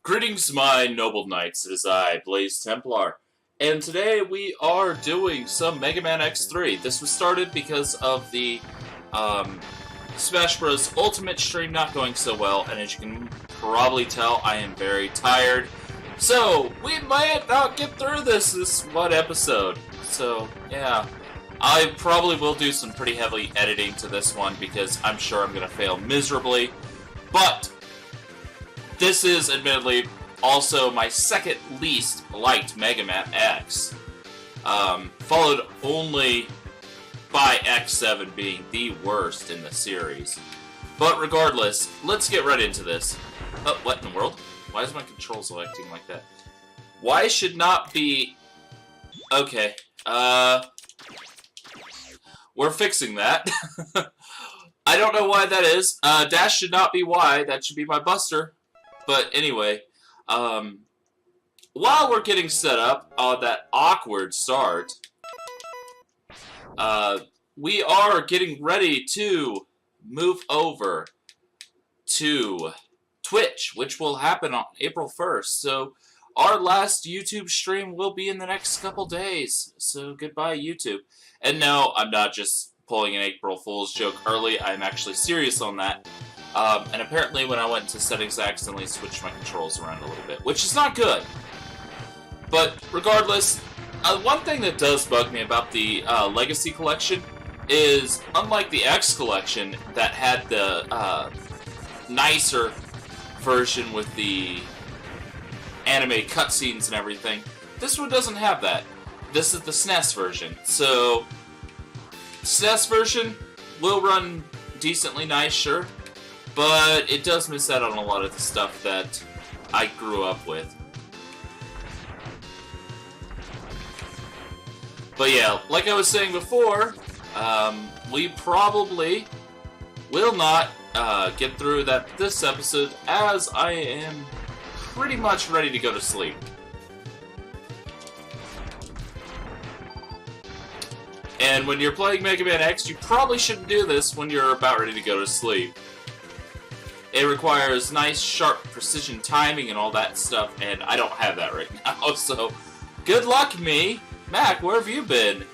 Greetings, my noble knights. It is I, Blaze Templar, and today we are doing some Mega Man X3. This was started because of the Smash Bros. Ultimate stream not going so well, and as you can probably tell, I am very tired. So, we might not get through this one episode. So, yeah. I probably will do some pretty heavy editing to this one because I'm sure I'm going to fail miserably. But this is, admittedly, also my second least liked Mega Man X. Followed only by X7 being the worst in the series. But regardless, let's get right into this. Oh, what in the world? Why is my controls acting like that? Why should not be... Okay, we're fixing that. I don't know why that is. Dash should not be Y. That should be my buster. But anyway, while we're getting set up on that awkward start, we are getting ready to move over to Twitch, which will happen on April 1st. So our last YouTube stream will be in the next couple days. So goodbye, YouTube. And no, I'm not just pulling an April Fool's joke early. I'm actually serious on that. And apparently when I went to settings, I accidentally switched my controls around a little bit, which is not good. But regardless, one thing that does bug me about the Legacy Collection is, unlike the X Collection that had the nicer version with the anime cutscenes and everything, this one doesn't have that. This is the SNES version. So, SNES version will run decently nice, sure. But it does miss out on a lot of the stuff that I grew up with. But yeah, like I was saying before, we probably will not get through this episode, as I am pretty much ready to go to sleep. And when you're playing Mega Man X, you probably shouldn't do this when you're about ready to go to sleep. It requires nice, sharp, precision timing and all that stuff, and I don't have that right now, so good luck, me. Mac, where have you been?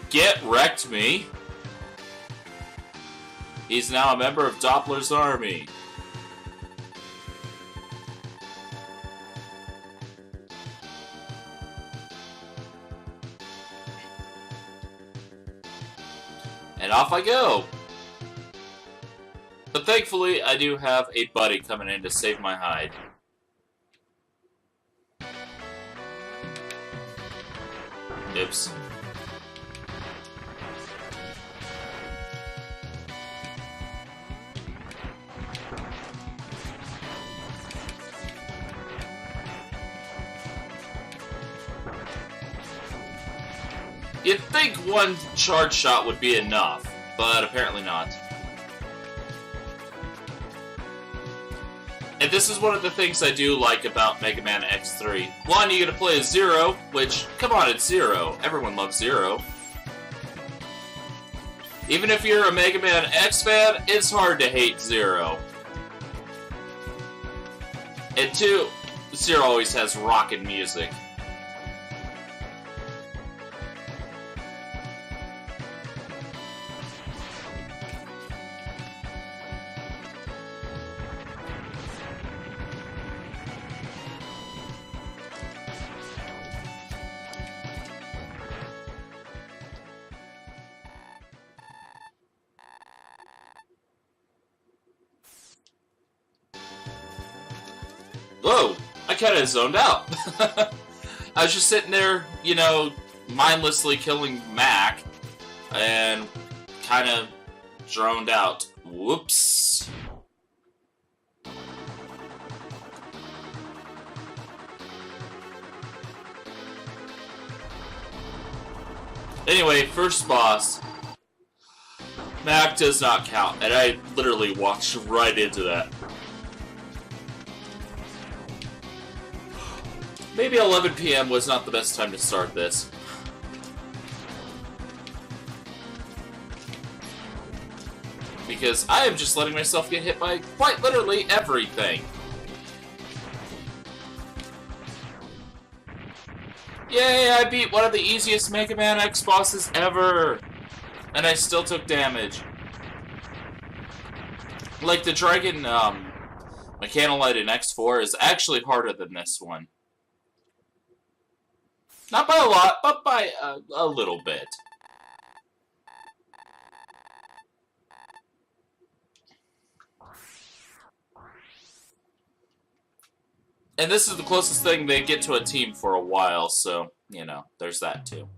Get wrecked, me. He's now a member of Doppler's army. And off I go. But thankfully, I do have a buddy coming in to save my hide. Oops. You'd think one charge shot would be enough, but apparently not. And this is one of the things I do like about Mega Man X3. One, you get to play as Zero, which, come on, it's Zero. Everyone loves Zero. Even if you're a Mega Man X fan, it's hard to hate Zero. And two, Zero always has rockin' music. Whoa, I kinda zoned out. I was just sitting there, you know, mindlessly killing Mac, and kinda droned out. Whoops. Anyway, first boss. Mac does not count, and I literally walked right into that. Maybe 11 PM was not the best time to start this. because I am just letting myself get hit by quite literally everything. Yay, I beat one of the easiest Mega Man X bosses ever! And I still took damage. Like, the Dragon, Mechanolite in X4 is actually harder than this one. Not by a lot, but by a little bit. And this is the closest thing they get to a team for a while, so, you know, there's that too.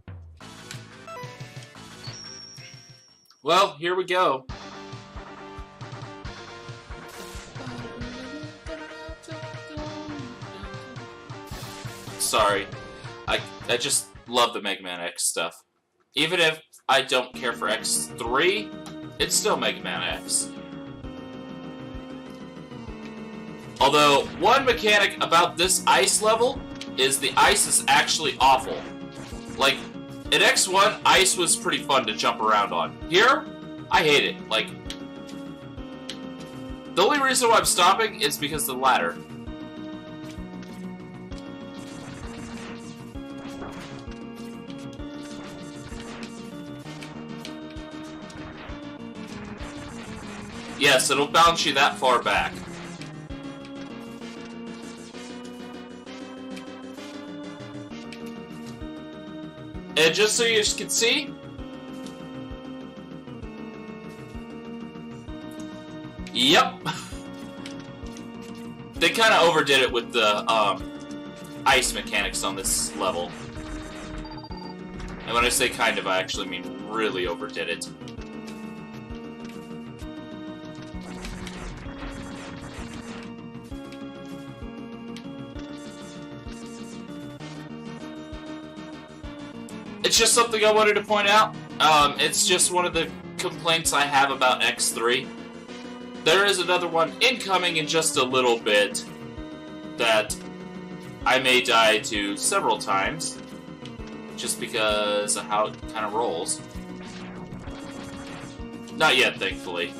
Well, here we go. Sorry. I just love the Mega Man X stuff. Even if I don't care for X3, it's still Mega Man X. Although, one mechanic about this ice level is the ice is actually awful. Like, in X1, ice was pretty fun to jump around on. Here, I hate it. Like, the only reason why I'm stopping is because of the ladder. Yes, it'll bounce you that far back. And just so you can see, yep, they kind of overdid it with the ice mechanics on this level. And when I say kind of, I actually mean really overdid it. It's just something I wanted to point out. It's just one of the complaints I have about X3. There is another one incoming in just a little bit that I may die to several times, just because of how it kind of rolls. Not yet, thankfully.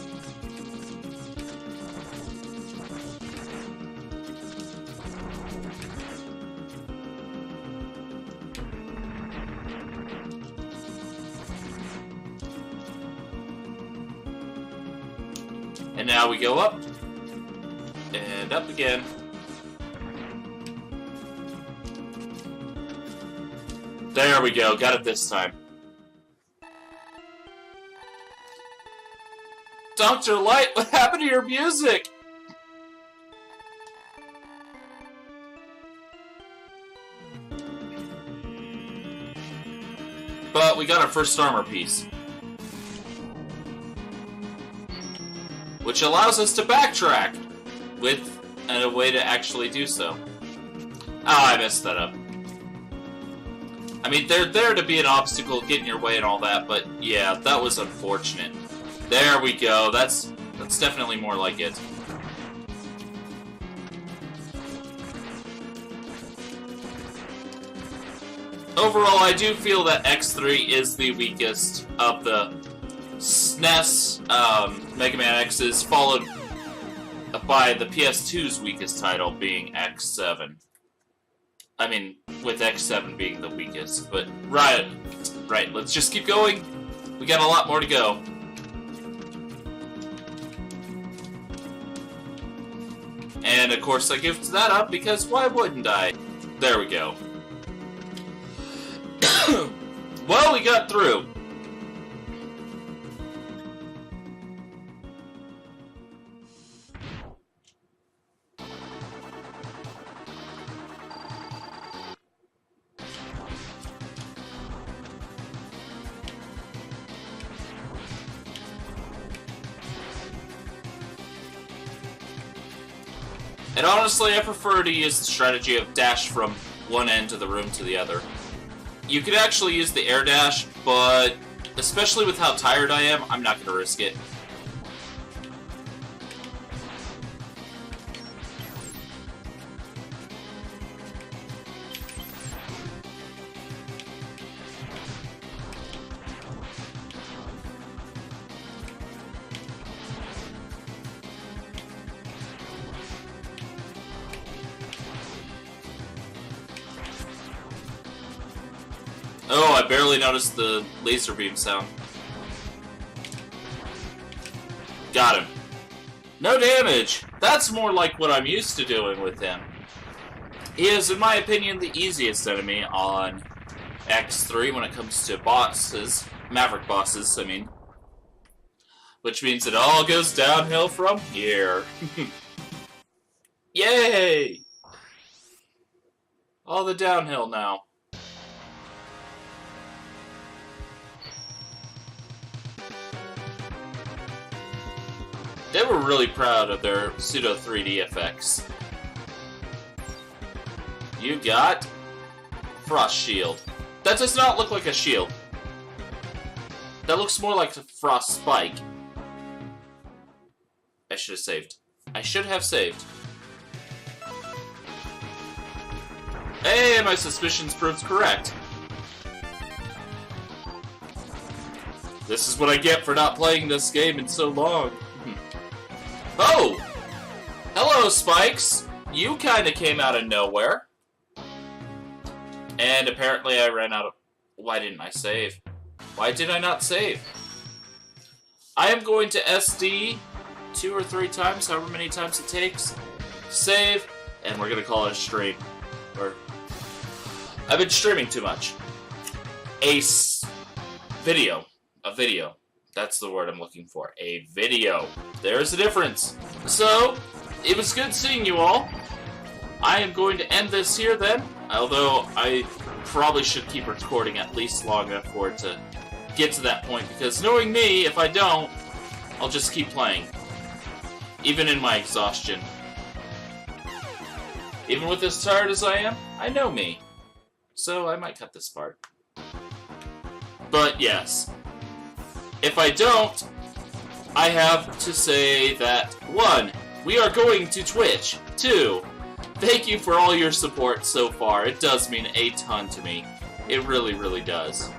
And now we go up, and up again. There we go, got it this time. Dr. Light, what happened to your music? But we got our first armor piece, which allows us to backtrack with a way to actually do so. Oh, I messed that up. I mean, they're there to be an obstacle, get in your way and all that, but yeah, that was unfortunate. There we go, that's definitely more like it. Overall, I do feel that X3 is the weakest of the SNES Mega Man X's, followed by the PS2's weakest title being X7. I mean, with X7 being the weakest, but right, let's just keep going. We got a lot more to go. And of course I give that up because why wouldn't I? There we go. Well, we got through. And honestly, I prefer to use the strategy of dash from one end of the room to the other. You could actually use the air dash, but especially with how tired I am, I'm not going to risk it. Oh, I barely noticed the laser beam sound. Got him. No damage! That's more like what I'm used to doing with him. He is, in my opinion, the easiest enemy on X3 when it comes to bosses. Maverick bosses, I mean. Which means it all goes downhill from here. Yay! All the downhill now. They were really proud of their pseudo 3D effects. You got Frost Shield. That does not look like a shield. That looks more like a Frost Spike. I should have saved. I should have saved. Hey, my suspicions proved correct. This is what I get for not playing this game in so long. Oh! Hello, Spikes! You kinda came out of nowhere. And apparently I ran out of... Why didn't I save? Why did I not save? I am going to SD 2 or 3 times, however many times it takes. Save, and we're gonna call it a stream. Or... I've been streaming too much. Video. A video. That's the word I'm looking for. A video. There's a difference. So, it was good seeing you all. I am going to end this here then. Although, I probably should keep recording at least long enough for it to get to that point. Because knowing me, if I don't, I'll just keep playing. Even in my exhaustion. Even with as tired as I am, I know me. So, I might cut this part. But, yes. If I don't, I have to say that, 1, we are going to Twitch. 2, thank you for all your support so far. It does mean a ton to me. It really, really does.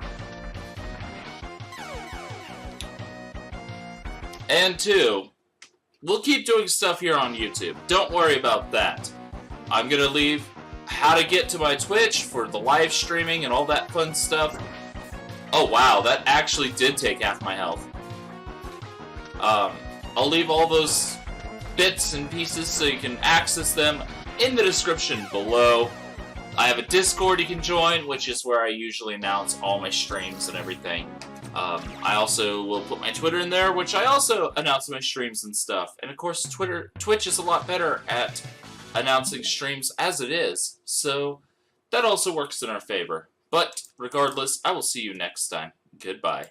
And 2, we'll keep doing stuff here on YouTube. Don't worry about that. I'm gonna leave how to get to my Twitch for the live streaming and all that fun stuff. Oh wow, that actually did take half my health. I'll leave all those bits and pieces so you can access them in the description below. I have a Discord you can join, which is where I usually announce all my streams and everything. I also will put my Twitter in there, which I also announce my streams and stuff. And of course, Twitch is a lot better at announcing streams as it is, so that also works in our favor. But regardless, I will see you next time. Goodbye.